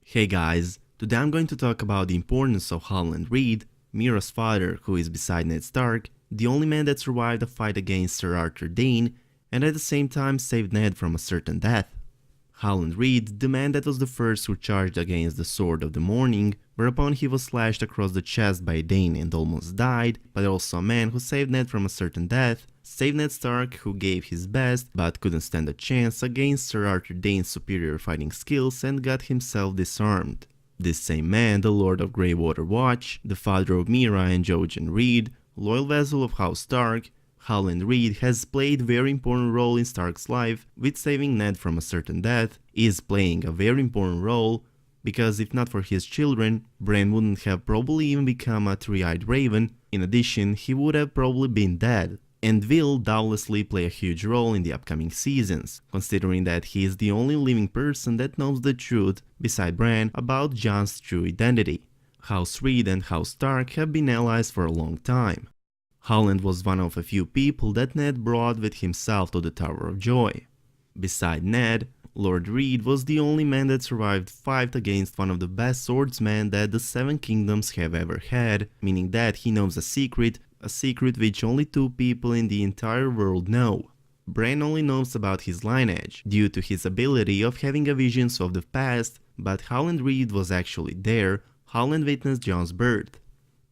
Hey guys, today I'm going to talk about the importance of Howland Reed, Mira's father who is beside Ned Stark, the only man that survived a fight against Sir Arthur Dayne and at the same time saved Ned from a certain death. Howland Reed, the man that was the first who charged against the Sword of the Morning, whereupon he was slashed across the chest by Dayne and almost died, but also a man who saved Ned from a certain death, saved Ned Stark who gave his best but couldn't stand a chance against Sir Arthur Dayne's superior fighting skills and got himself disarmed. This same man, the Lord of Greywater Watch, the father of Mira and Jojen Reed, loyal vassal of House Stark, Howland Reed has played a very important role in Stark's life with saving Ned from a certain death, is playing a very important role because if not for his children, Bran wouldn't have probably even become a three-eyed raven. In addition, he would have probably been dead, and will doubtlessly play a huge role in the upcoming seasons, considering that he is the only living person that knows the truth beside Bran about Jon's true identity. House Reed and House Stark have been allies for a long time. Howland was one of a few people that Ned brought with himself to the Tower of Joy. Beside Ned, Lord Reed was the only man that survived fight against one of the best swordsmen that the Seven Kingdoms have ever had, meaning that he knows a secret which only two people in the entire world know. Bran only knows about his lineage, due to his ability of having a visions of the past, but Howland Reed was actually there. Howland witnessed Jon's birth.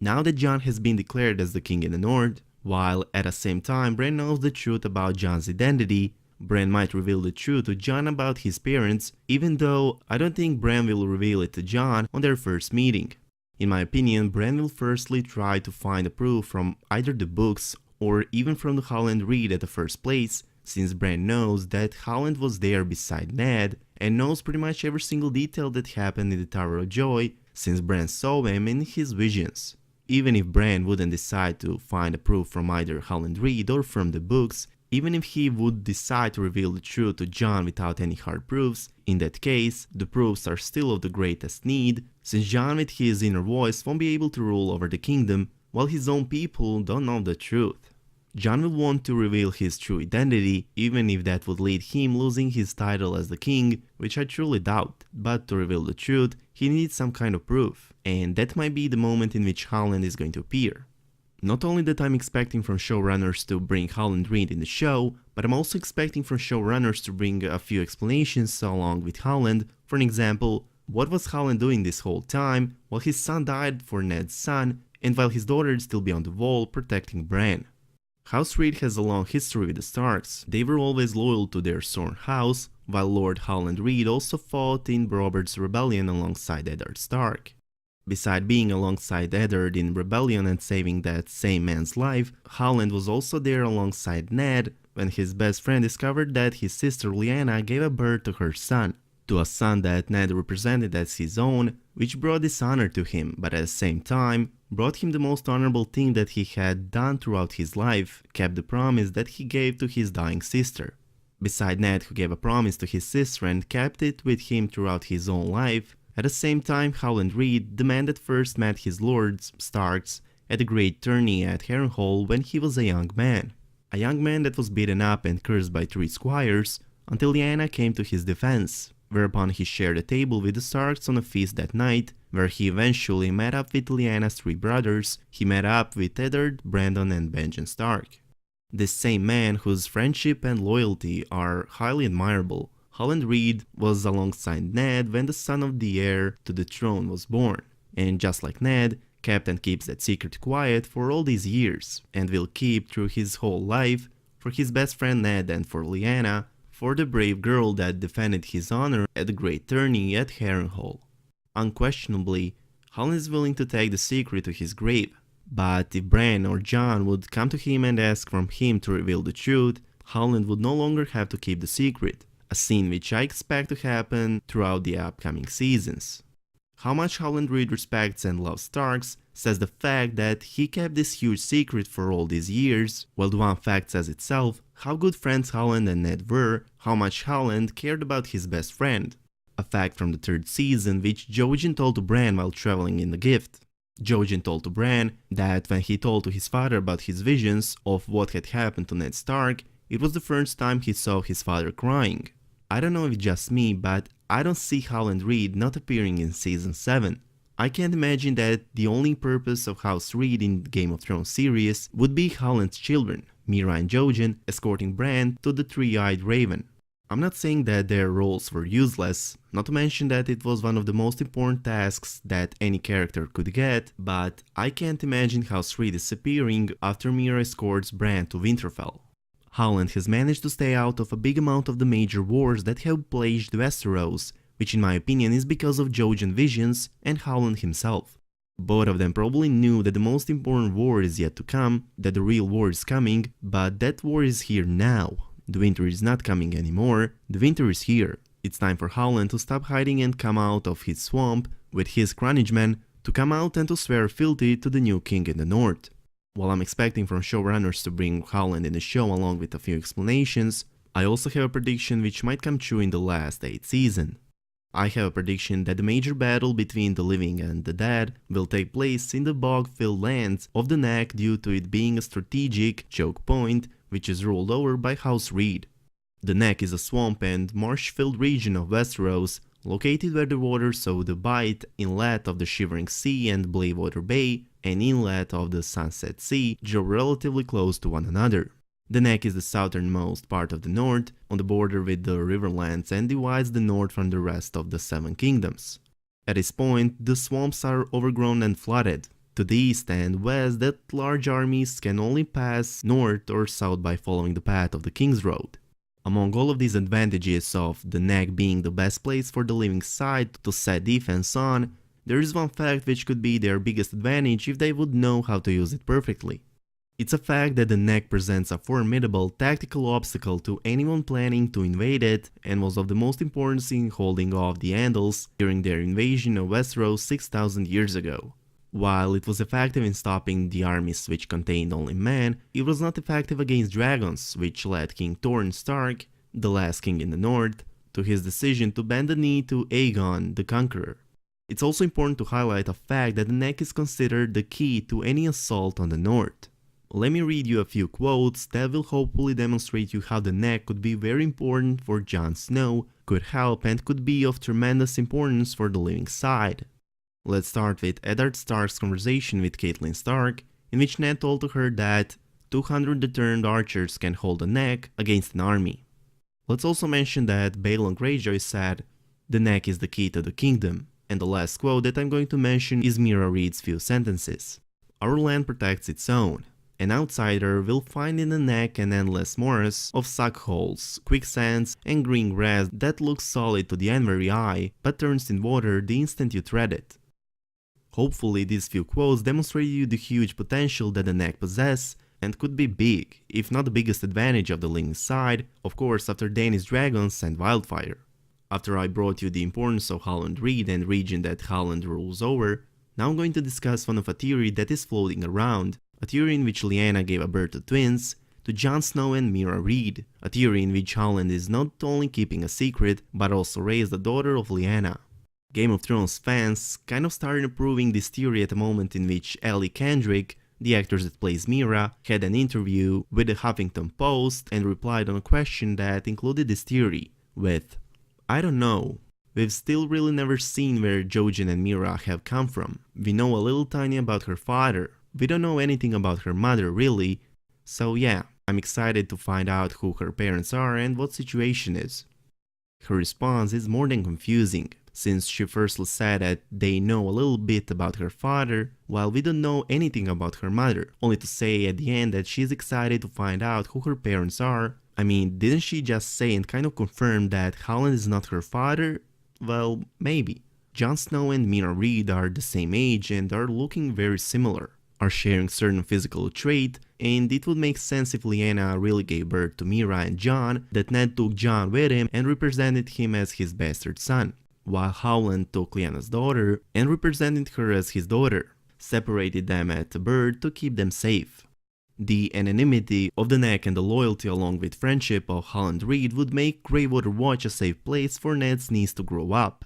Now that Jon has been declared as the king in the north, while at the same time Bran knows the truth about Jon's identity, Bran might reveal the truth to Jon about his parents, even though I don't think Bran will reveal it to Jon on their first meeting. In my opinion, Bran will firstly try to find a proof from either the books or even from the Howland Reed at the first place, since Bran knows that Howland was there beside Ned and knows pretty much every single detail that happened in the Tower of Joy, since Bran saw him in his visions. Even if Bran wouldn't decide to find a proof from either Howland Reed or from the books, even if he would decide to reveal the truth to Jon without any hard proofs, in that case, the proofs are still of the greatest need, since Jon with his inner voice won't be able to rule over the kingdom, while his own people don't know the truth. Jon will want to reveal his true identity, even if that would lead him losing his title as the king, which I truly doubt, but to reveal the truth, he needs some kind of proof, and that might be the moment in which Howland is going to appear. Not only that I'm expecting from showrunners to bring Howland Reed in the show, but I'm also expecting from showrunners to bring a few explanations along with Howland. For an example, what was Howland doing this whole time while his son died for Ned's son and while his daughter is still beyond the wall protecting Bran? House Reed has a long history with the Starks. They were always loyal to their sworn house, while Lord Howland Reed also fought in Robert's rebellion alongside Eddard Stark. Beside being alongside Eddard in rebellion and saving that same man's life, Howland was also there alongside Ned when his best friend discovered that his sister Lyanna gave a birth to her son, to a son that Ned represented as his own, which brought dishonor to him, but at the same time brought him the most honorable thing that he had done throughout his life, kept the promise that he gave to his dying sister. Beside Ned, who gave a promise to his sister and kept it with him throughout his own life, at the same time Howland Reed, the man that first met his lords, Starks, at the great tourney at Harrenhal when he was a young man. A young man that was beaten up and cursed by three squires, until Lyanna came to his defense, whereupon he shared a table with the Starks on a feast that night, where he eventually met up with Lyanna's three brothers. He met up with Eddard, Brandon and Benjen Stark. This same man whose friendship and loyalty are highly admirable, Howland Reed was alongside Ned when the son of the heir to the throne was born, and just like Ned, kept and keeps that secret quiet for all these years, and will keep through his whole life, for his best friend Ned and for Lyanna, for the brave girl that defended his honor at the great tourney at Harrenhal. Unquestionably, Howland is willing to take the secret to his grave, but if Bran or Jon would come to him and ask from him to reveal the truth, Howland would no longer have to keep the secret, a scene which I expect to happen throughout the upcoming seasons. How much Howland Reed respects and loves Starks says the fact that he kept this huge secret for all these years, while the one fact says itself how good friends Howland and Ned were, how much Howland cared about his best friend. A fact from the third season which Jojen told to Bran while traveling in the gift. Jojen told to Bran that when he told to his father about his visions of what had happened to Ned Stark, it was the first time he saw his father crying. I don't know if it's just me, but I don't see Howland Reed not appearing in Season 7. I can't imagine that the only purpose of House Reed in the Game of Thrones series would be Howland's children, Mira and Jojen, escorting Bran to the Three-Eyed Raven. I'm not saying that their roles were useless, not to mention that it was one of the most important tasks that any character could get, but I can't imagine House Reed disappearing after Mira escorts Bran to Winterfell. Howland has managed to stay out of a big amount of the major wars that have plagued Westeros, which in my opinion is because of Jojen visions and Howland himself. Both of them probably knew that the most important war is yet to come, that the real war is coming, but that war is here now. The winter is not coming anymore, the winter is here. It's time for Howland to stop hiding and come out of his swamp with his Carnage men, to come out and to swear fealty to the new king in the north. While I'm expecting from showrunners to bring Howland in the show along with a few explanations, I also have a prediction which might come true in the last 8th season. I have a prediction that the major battle between the living and the dead will take place in the bog-filled lands of the Neck due to it being a strategic choke point which is ruled over by House Reed. The Neck is a swamp and marsh-filled region of Westeros, located where the waters of the Bight, inlet of the Shivering Sea and Bladewater Bay, and inlet of the Sunset Sea draw relatively close to one another. The Neck is the southernmost part of the north, on the border with the Riverlands, and divides the north from the rest of the Seven Kingdoms. At this point, the swamps are overgrown and flooded. To the east and west, that large armies can only pass north or south by following the path of the King's Road. Among all of these advantages of the Neck being the best place for the living side to set defense on, there is one fact which could be their biggest advantage if they would know how to use it perfectly. It's a fact that the Neck presents a formidable tactical obstacle to anyone planning to invade it and was of the most importance in holding off the Andals during their invasion of Westeros 6,000 years ago. While it was effective in stopping the armies which contained only men, it was not effective against dragons, which led King Torrhen Stark, the last king in the north, to his decision to bend the knee to Aegon the Conqueror. It's also important to highlight a fact that the Neck is considered the key to any assault on the north. Let me read you a few quotes that will hopefully demonstrate you how the Neck could be very important for Jon Snow, could help and could be of tremendous importance for the living side. Let's start with Eddard Stark's conversation with Catelyn Stark, in which Ned told to her that 200 determined archers can hold a Neck against an army. Let's also mention that Balon Greyjoy said, "The Neck is the key to the kingdom," and the last quote that I'm going to mention is Mira Reed's few sentences. "Our land protects its own. An outsider will find in the Neck an endless morass of suckholes, quicksands, and green grass that looks solid to the unwary eye, but turns in water the instant you tread it." Hopefully these few quotes demonstrate you the huge potential that the Neck possess and could be big, if not the biggest advantage of the living side, of course after Dany's dragons and Wildfire. After I brought you the importance of Howland Reed and region that Howland rules over, now I'm going to discuss one of a theory that is floating around, a theory in which Lyanna gave a birth to twins, to Jon Snow and Mira Reed, a theory in which Howland is not only keeping a secret, but also raised a daughter of Lyanna. Game of Thrones fans kind of started approving this theory at a moment in which Ellie Kendrick, the actress that plays Mira, had an interview with the Huffington Post and replied on a question that included this theory with, "I don't know. We've still really never seen where Jojen and Mira have come from. We know a little tiny about her father. We don't know anything about her mother really. So yeah, I'm excited to find out who her parents are and what situation is." Her response is more than confusing, since she firstly said that they know a little bit about her father, while we don't know anything about her mother, only to say at the end that she's excited to find out who her parents are. I mean, didn't she just say and kind of confirm that Howland is not her father? Well, maybe. Jon Snow and Mira Reed are the same age and are looking very similar, are sharing certain physical trait, and it would make sense if Lyanna really gave birth to Mira and Jon, that Ned took Jon with him and represented him as his bastard son, while Howland took Lyanna's daughter and represented her as his daughter, separated them at birth to keep them safe. The anonymity of the Neck and the loyalty along with friendship of Howland Reed would make Greywater Watch a safe place for Ned's niece to grow up.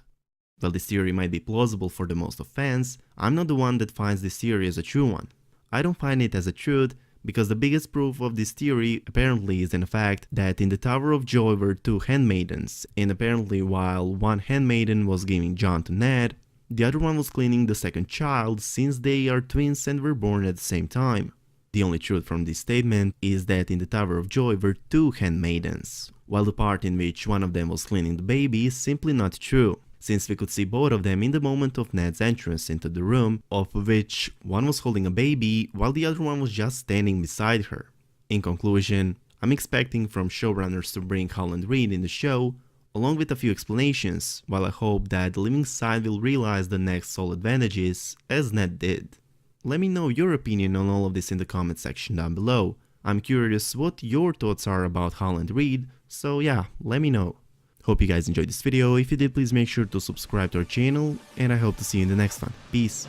While this theory might be plausible for the most of fans, I'm not the one that finds this theory as a true one. I don't find it as a truth, because the biggest proof of this theory apparently is in the fact that in the Tower of Joy were two handmaidens, and apparently while one handmaiden was giving John to Ned, the other one was cleaning the second child since they are twins and were born at the same time. The only truth from this statement is that in the Tower of Joy were two handmaidens, while the part in which one of them was cleaning the baby is simply not true, since we could see both of them in the moment of Ned's entrance into the room, of which one was holding a baby while the other one was just standing beside her. In conclusion, I'm expecting from showrunners to bring Howland Reed in the show, along with a few explanations, while I hope that the living side will realize the next soul advantages, as Ned did. Let me know your opinion on all of this in the comment section down below. I'm curious what your thoughts are about Howland Reed, so yeah, let me know. Hope you guys enjoyed this video. If you did, please make sure to subscribe to our channel, and I hope to see you in the next one. Peace.